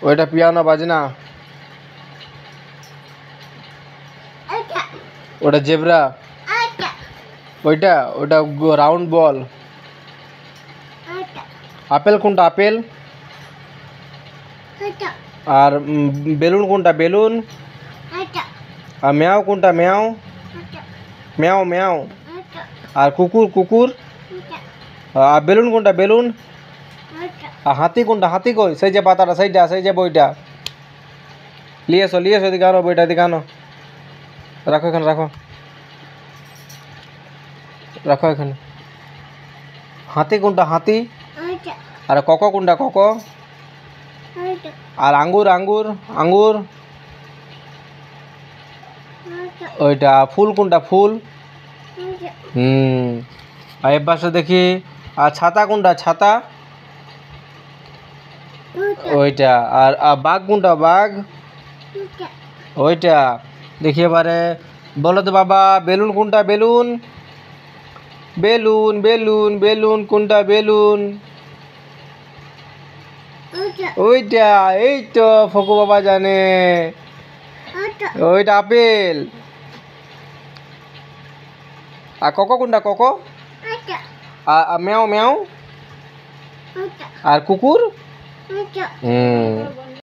ওইটা পিয়ানো বাজনা। ওটা জেব্রা। ওইটা ওটা রাউন্ড বল। আপেল কোনটা আপেল? আর বেলুন কোনটা বেলুন? আর ম্যাও কোনটা ম্যাও? ম্যাও ম্যাও। আর কুকুর কুকুর। আর বেলুন কোনটা বেলুন? আর হাতি কোনটা হাতি কই? সেই যে পাতাটা সেইটা সেই যে বইটা নিয়ে এসো এদিকে আনো বইটা এদিকে আনো। রাখো এখানে রাখো রাখো এখানে। হাতি কোনটা হাতি? আর কক কোনটা কক? আর আঙ্গুর আঙ্গুর আঙ্গুর। ওইটা ফুল কোনটা ফুল? আর এর পাশে দেখি। আর ছাতা কোনটা ছাতা? ওইটা। আর বাঘ কোনটা বাঘ? ওইটা। দেখি এবারে বলো তো বাবা বেলুন কোনটা বেলুন? বেলুন বেলুন বেলুন কোনটা বেলুন? ওইটা। এই তো ফকু বাবা জানে। ওইটা আপেল। আর কক কোনটা কক? আর ম্যাও ম্যাও। আর কুকুর?